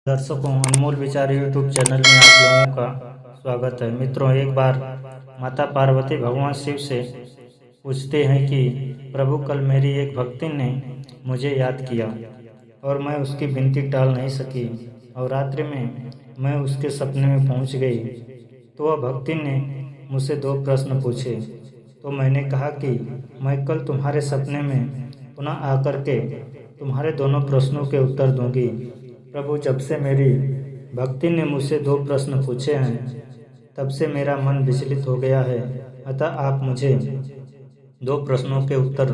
दर्शकों, अनमोल विचार YouTube channel में आप लोगों का स्वागत है। मित्रों, एक बार माता पार्वती भगवान शिव से पूछते हैं कि प्रभु, कल मेरी एक भक्तिन ने मुझे याद किया और मैं उसकी विनती टाल नहीं सकी और रात्रि में मैं उसके सपने में पहुंच गई। तो वह भक्तिन ने मुझसे 2 प्रश्न पूछे। तो मैंने कहा कि मैं कल तुम्हारे सपने में पुनः आकर के तुम्हारे दोनों प्रश्नों के उत्तर दूंगी। प्रभु, जब से मेरी भक्ति ने मुझसे 2 प्रश्न पूछे हैं, तब से मेरा मन विचलित हो गया है। अतः आप मुझे 2 प्रश्नों के उत्तर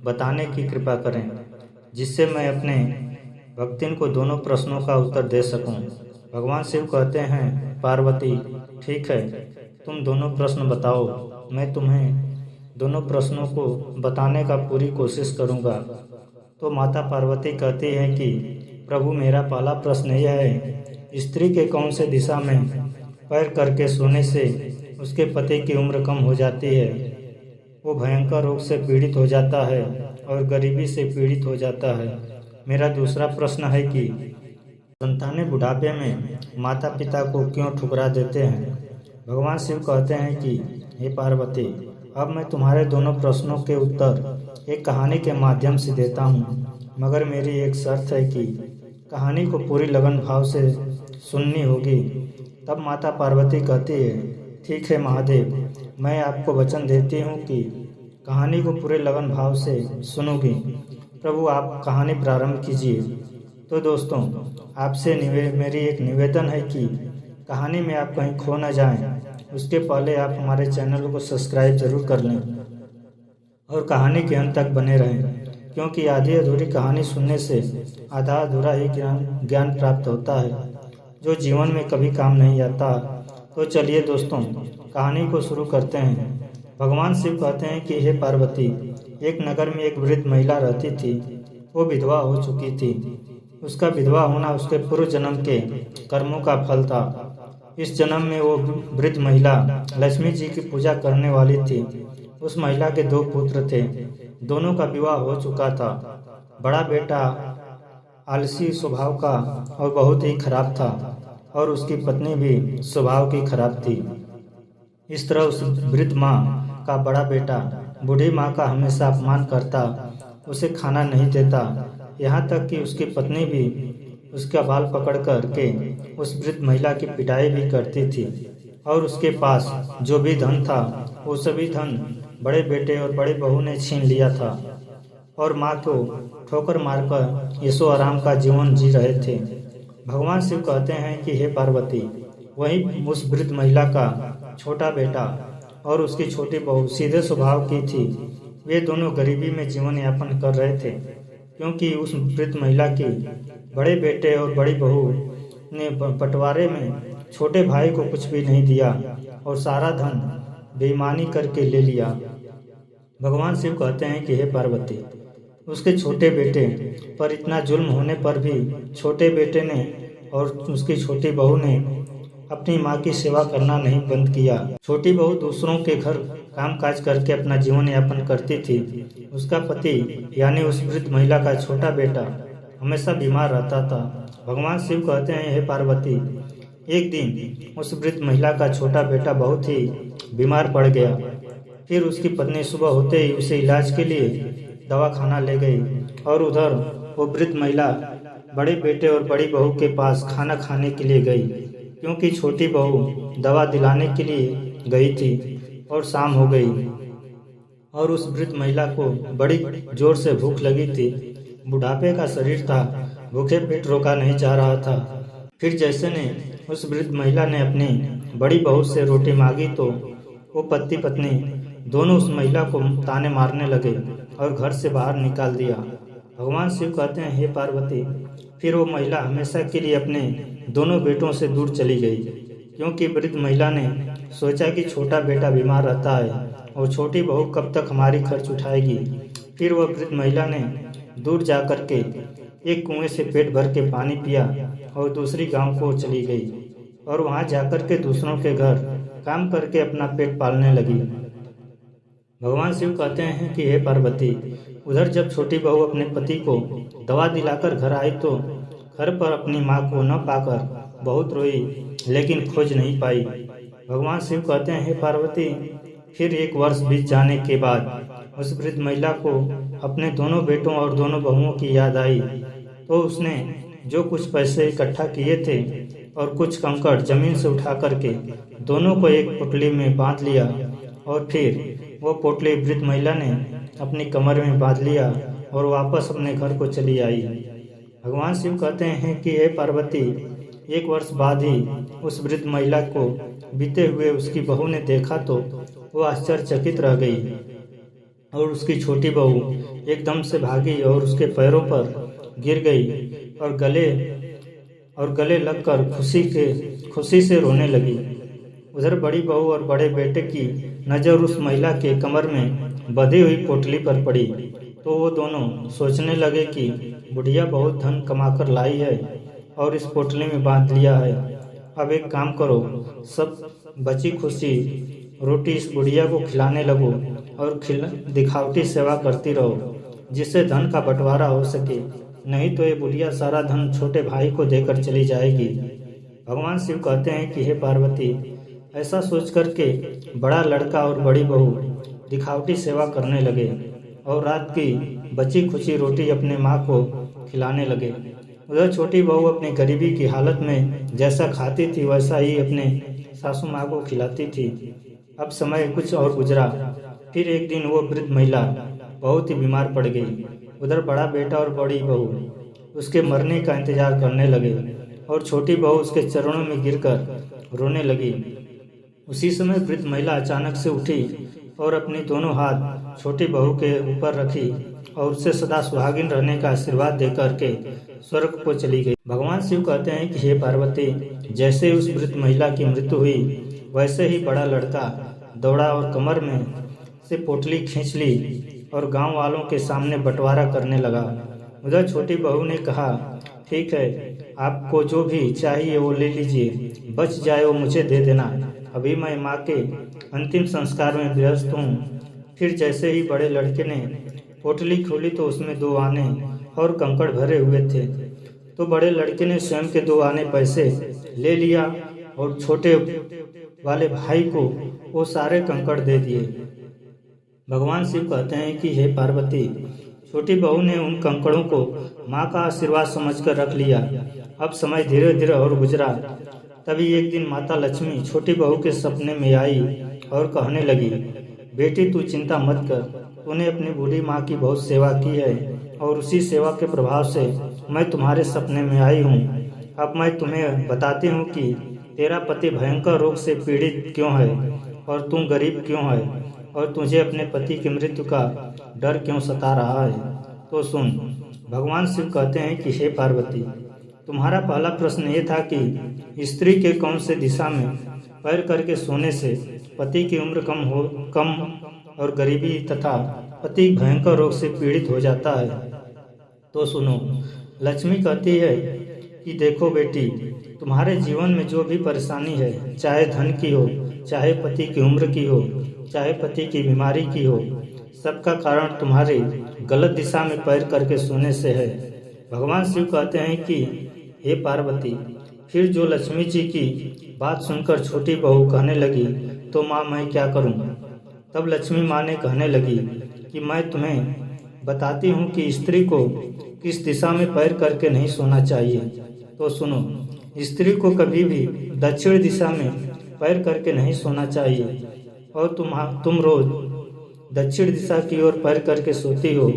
बताने की कृपा करें, जिससे मैं अपने भक्तिन को दोनों प्रश्नों का उत्तर दे सकूं। भगवान शिव कहते हैं, पार्वती, ठीक है, तुम दोनों प्रश्न बताओ। मैं तुम्हें दोनों प्रश्नों को बताने का पूरी कोशिश करूंगा। तो माता पार्वती कहती हैं कि प्रभु, मेरा पहला प्रश्न यह है, स्त्री के कौन से दिशा में पैर करके सोने से उसके पति की उम्र कम हो जाती है, वो भयंकर रोग से पीड़ित हो जाता है और गरीबी से पीड़ित हो जाता है। मेरा दूसरा प्रश्न है कि संतानें बुढ़ापे में माता पिता को क्यों ठुकरा देते हैं। भगवान शिव कहते हैं कि हे पार्वती, अब मैं तुम्हारे दोनों प्रश्नों के उत्तर एक कहानी के माध्यम से देता हूँ, मगर मेरी एक शर्त है कि कहानी को पूरी लगन भाव से सुननी होगी। तब माता पार्वती कहती है, ठीक है महादेव, मैं आपको वचन देती हूँ कि कहानी को पूरे लगन भाव से सुनूंगी। प्रभु, आप कहानी प्रारंभ कीजिए। तो दोस्तों, आपसे मेरी एक निवेदन है कि कहानी में आप कहीं खो न जाएं। उसके पहले आप हमारे चैनल को सब्सक्राइब जरूर कर लें और कहानी के अंत तक बने रहें, क्योंकि आधी अधूरी कहानी सुनने से आधा अधूरा ही ज्ञान प्राप्त होता है, जो जीवन में कभी काम नहीं आता। तो चलिए दोस्तों, कहानी को शुरू करते हैं। भगवान शिव कहते हैं कि हे पार्वती, एक नगर में एक वृद्ध महिला रहती थी। वो विधवा हो चुकी थी। उसका विधवा होना उसके पूर्व जन्म के कर्मों का फल था। इस जन्म में वो वृद्ध महिला लक्ष्मी जी की पूजा करने वाली थी। उस महिला के 2 पुत्र थे। दोनों का विवाह हो चुका था। बड़ा बेटा आलसी स्वभाव का और बहुत ही खराब था, और उसकी पत्नी भी स्वभाव की खराब थी। इस तरह उस वृद्ध माँ का बड़ा बेटा बूढ़ी माँ का हमेशा अपमान करता, उसे खाना नहीं देता, यहाँ तक कि उसकी पत्नी भी उसका बाल पकड़ कर के उस वृद्ध महिला की पिटाई भी करती थी। और उसके पास जो भी धन था, वो सभी धन बड़े बेटे और बड़ी बहू ने छीन लिया था, और माँ को ठोकर मारकर ऐशो आराम का जीवन जी रहे थे। भगवान शिव कहते हैं कि हे पार्वती, वहीं उस वृद्ध महिला का छोटा बेटा और उसकी छोटी बहू सीधे स्वभाव की थी। वे दोनों गरीबी में जीवन यापन कर रहे थे, क्योंकि उस वृद्ध महिला की बड़े बेटे और बड़ी बहू ने बंटवारे में छोटे भाई को कुछ भी नहीं दिया और सारा धन बेईमानी करके ले लिया। भगवान शिव कहते हैं कि हे पार्वती, उसके छोटे बेटे पर इतना जुल्म होने पर भी छोटे बेटे ने और उसकी छोटी बहू ने अपनी माँ की सेवा करना नहीं बंद किया। छोटी बहू दूसरों के घर काम काज करके अपना जीवन यापन करती थी। उसका पति यानी उस वृद्ध महिला का छोटा बेटा हमेशा बीमार रहता था। भगवान शिव कहते हैं, हे पार्वती, एक दिन उस वृद्ध महिला का छोटा बेटा बहुत ही बीमार पड़ गया। फिर उसकी पत्नी सुबह होते ही उसे इलाज के लिए दवाखाना ले गई, और उधर वो वृद्ध महिला बड़े बेटे और बड़ी बहू के पास खाना खाने के लिए गई, क्योंकि छोटी बहू दवा दिलाने के लिए गई थी और शाम हो गई और उस वृद्ध महिला को बड़ी जोर से भूख लगी थी। बुढ़ापे का शरीर था, भूखे पेट रोका नहीं जा रहा था। फिर जैसे ने उस वृद्ध महिला ने अपनी बड़ी बहू से रोटी मांगी, तो वो पति पत्नी दोनों उस महिला को ताने मारने लगे और घर से बाहर निकाल दिया। भगवान शिव कहते हैं, हे पार्वती, फिर वो महिला हमेशा के लिए अपने दोनों बेटों से दूर चली गई, क्योंकि वृद्ध महिला ने सोचा कि छोटा बेटा बीमार रहता है और छोटी बहू कब तक हमारी खर्च उठाएगी। फिर वह वृद्ध महिला ने दूर जाकर के एक कुएं से पेट भर के पानी पिया और दूसरी गांव को चली गई, और वहां जाकर के दूसरों के घर काम करके अपना पेट पालने लगी। भगवान शिव कहते हैं कि हे पार्वती, उधर जब छोटी बहू अपने पति को दवा दिलाकर घर आई, तो घर पर अपनी माँ को न पाकर बहुत रोई, लेकिन खोज नहीं पाई। भगवान शिव कहते हैं, हे पार्वती, फिर 1 वर्ष बीत जाने के बाद उस वृद्ध महिला को अपने दोनों बेटों और दोनों बहुओं की याद आई। तो उसने जो कुछ पैसे इकट्ठा किए थे और कुछ कंकड़ जमीन से उठा करके दोनों को एक पोटली में बांध लिया, और फिर वो पोटली वृद्ध महिला ने अपनी कमर में बांध लिया और वापस अपने घर को चली आई। भगवान शिव कहते हैं कि हे पार्वती, 1 वर्ष बाद ही उस वृद्ध महिला को बीते हुए उसकी बहू ने देखा तो वो आश्चर्यचकित रह गई, और उसकी छोटी बहू एकदम से भागी और उसके पैरों पर गिर गई और गले लगकर खुशी से रोने लगी। उधर बड़ी बहू और बड़े बेटे की नज़र उस महिला के कमर में बंधी हुई पोटली पर पड़ी, तो वो दोनों सोचने लगे कि बुढ़िया बहुत धन कमाकर लाई है और इस पोटली में बांध लिया है। अब एक काम करो, सब बची खुशी रोटी इस बुढ़िया को खिलाने लगो और दिखावटी सेवा करती रहो, जिससे धन का बंटवारा हो सके, नहीं तो ये बुढ़िया सारा धन छोटे भाई को देकर चली जाएगी। भगवान शिव कहते हैं कि हे पार्वती, ऐसा सोच करके बड़ा लड़का और बड़ी बहू दिखावटी सेवा करने लगे और रात की बची खुची रोटी अपने माँ को खिलाने लगे। उधर छोटी बहू अपनी गरीबी की हालत में जैसा खाती थी वैसा ही अपने सासू माँ को खिलाती थी। अब समय कुछ और गुजरा। फिर एक दिन वो वृद्ध महिला बहुत ही बीमार पड़ गई। उधर बड़ा बेटा और बड़ी बहू उसके मरने का इंतजार करने लगे और छोटी बहू उसके चरणों में गिरकर रोने लगी। उसी समय वृद्ध महिला अचानक से उठी और अपने दोनों हाथ छोटी बहू के ऊपर रखी और उससे सदा सुहागिन रहने का आशीर्वाद देकर के स्वर्ग को चली गई। भगवान शिव कहते हैं कि हे पार्वती, जैसे उस वृद्ध महिला की मृत्यु हुई वैसे ही बड़ा लड़का दौड़ा और कमर में से पोटली खींच ली और गांव वालों के सामने बंटवारा करने लगा। उधर छोटी बहू ने कहा, ठीक है, आपको जो भी चाहिए वो ले लीजिए, बच जाए वो मुझे दे देना, अभी मैं माँ के अंतिम संस्कार में व्यस्त हूँ। फिर जैसे ही बड़े लड़के ने पोटली खोली तो उसमें 2 आने और कंकड़ भरे हुए थे। तो बड़े लड़के ने स्वयं के 2 आने पैसे ले लिया और छोटे वाले भाई को वो सारे कंकड़ दे दिए। भगवान शिव कहते हैं कि हे पार्वती, छोटी बहू ने उन कंकड़ों को माँ का आशीर्वाद समझकर रख लिया। अब समय धीरे धीरे और गुजरा। तभी एक दिन माता लक्ष्मी छोटी बहू के सपने में आई और कहने लगी, बेटी तू चिंता मत कर, तूने अपनी बूढ़ी माँ की बहुत सेवा की है और उसी सेवा के प्रभाव से मैं तुम्हारे सपने में आई हूँ। अब मैं तुम्हें बताती हूँ कि तेरा पति भयंकर रोग से पीड़ित क्यों है और तुम गरीब क्यों है और तुझे अपने पति की मृत्यु का डर क्यों सता रहा है। तो सुन, भगवान शिव कहते हैं कि हे पार्वती, तुम्हारा पहला प्रश्न ये था कि स्त्री के कौन से दिशा में पैर करके सोने से पति की उम्र कम और गरीबी तथा पति भयंकर रोग से पीड़ित हो जाता है। तो सुनो, लक्ष्मी कहती है कि देखो बेटी, तुम्हारे जीवन में जो भी परेशानी है, चाहे धन की हो, चाहे पति की उम्र की हो, चाहे पति की बीमारी की हो, सबका कारण तुम्हारे गलत दिशा में पैर करके सोने से है। भगवान शिव कहते हैं कि हे पार्वती, फिर जो लक्ष्मी जी की बात सुनकर छोटी बहू कहने लगी, तो माँ मैं क्या करूँ? तब लक्ष्मी माँ ने कहने लगी कि मैं तुम्हें बताती हूँ कि स्त्री को किस दिशा में पैर करके नहीं सोना चाहिए। तो सुनो, स्त्री को कभी भी दक्षिण दिशा में पैर करके नहीं सोना चाहिए और तुम रोज दक्षिण दिशा की ओर पैर करके सोती हो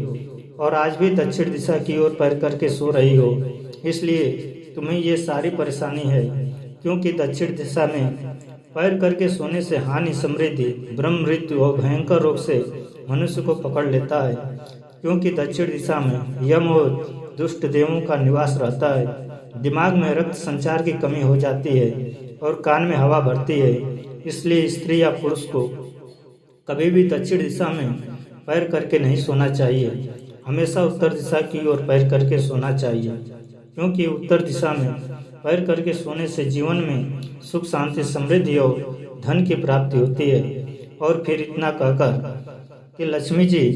और आज भी दक्षिण दिशा की ओर पैर करके सो रही हो, इसलिए तुम्हें ये सारी परेशानी है। क्योंकि दक्षिण दिशा में पैर करके सोने से हानि, समृद्धि, ब्रह्म मृत्यु और भयंकर रोग से मनुष्य को पकड़ लेता है। क्योंकि दक्षिण दिशा में यम और दुष्ट देवों का निवास रहता है। दिमाग में रक्त संचार की कमी हो जाती है और कान में हवा भरती है। इसलिए स्त्री या पुरुष को कभी भी दक्षिण दिशा में पैर करके नहीं सोना चाहिए, हमेशा उत्तर दिशा की ओर पैर करके सोना चाहिए। क्योंकि उत्तर दिशा में पैर करके सोने से जीवन में सुख, शांति, समृद्धि और धन की प्राप्ति होती है। और फिर इतना कहकर कि लक्ष्मी जी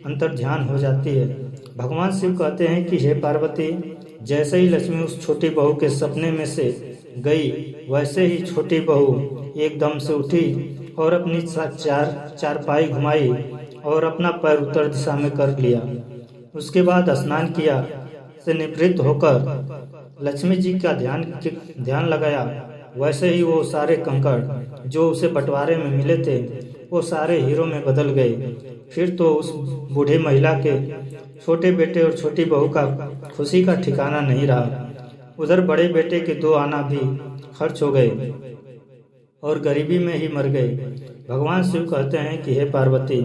अंतर ध्यान हो जाती है। भगवान शिव कहते हैं कि हे पार्वती, जैसे ही लक्ष्मी उस छोटी बहू के सपने में से गई, वैसे ही छोटी बहू एकदम से उठी और अपनी चारपाई घुमाई और अपना पैर उत्तर दिशा में कर लिया। उसके बाद स्नान किया से निवृत्त होकर लक्ष्मी जी का ध्यान लगाया। वैसे ही वो सारे कंकड़ जो उसे बंटवारे में मिले थे वो सारे हीरों में बदल गए। फिर तो उस बूढ़े महिला के छोटे बेटे और छोटी बहू का खुशी का ठिकाना नहीं रहा। उधर बड़े बेटे के 2 आना भी खर्च हो गए और गरीबी में ही मर गए। भगवान शिव कहते हैं कि हे पार्वती,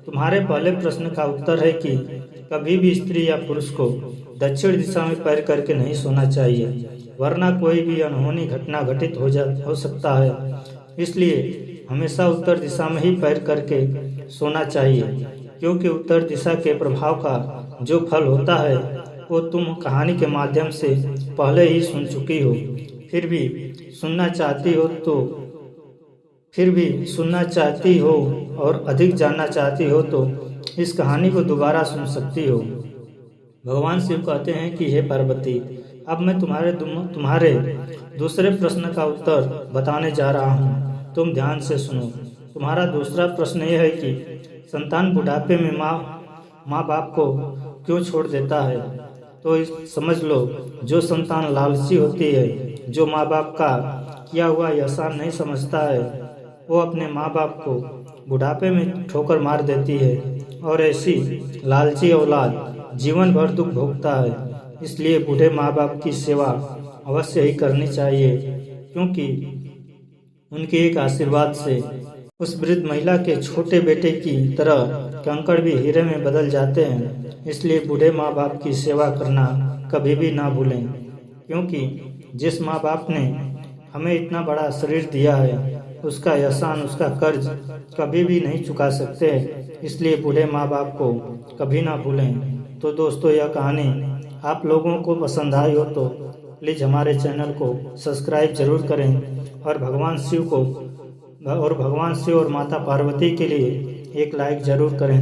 तुम्हारे पहले प्रश्न का उत्तर है कि कभी भी स्त्री या पुरुष को दक्षिण दिशा में पैर करके नहीं सोना चाहिए, वरना कोई भी अनहोनी घटना घटित हो सकता है। इसलिए हमेशा उत्तर दिशा में ही पैर करके सोना चाहिए, क्योंकि उत्तर दिशा के प्रभाव का जो फल होता है वो तुम कहानी के माध्यम से पहले ही सुन चुकी हो। फिर भी सुनना चाहती हो और अधिक जानना चाहती हो तो इस कहानी को दोबारा सुन सकती हो। भगवान शिव कहते हैं कि हे पार्वती, अब मैं तुम्हारे दूसरे प्रश्न का उत्तर बताने जा रहा हूँ, तुम ध्यान से सुनो। तुम्हारा दूसरा प्रश्न यह है कि संतान बुढ़ापे में माँ बाप को क्यों छोड़ देता है। तो समझ लो, जो संतान लालची होती है, जो माँ बाप का किया हुआ एहसान नहीं समझता है, वो अपने माँ बाप को बुढ़ापे में ठोकर मार देती है और ऐसी लालची औलाद जीवन भर दुख भोगता है। इसलिए बूढ़े माँ बाप की सेवा अवश्य ही करनी चाहिए, क्योंकि उनके एक आशीर्वाद से उस वृद्ध महिला के छोटे बेटे की तरह कंकड़ भी हीरे में बदल जाते हैं। इसलिए बूढ़े माँ बाप की सेवा करना कभी भी ना भूलें, क्योंकि जिस माँ बाप ने हमें इतना बड़ा शरीर दिया है उसका एहसान, उसका कर्ज कभी भी नहीं चुका सकते। इसलिए बूढ़े माँ बाप को कभी ना भूलें। तो दोस्तों, यह कहानी आप लोगों को पसंद आई हो तो प्लीज़ हमारे चैनल को सब्सक्राइब जरूर करें और भगवान शिव और माता पार्वती के लिए एक लाइक जरूर करें।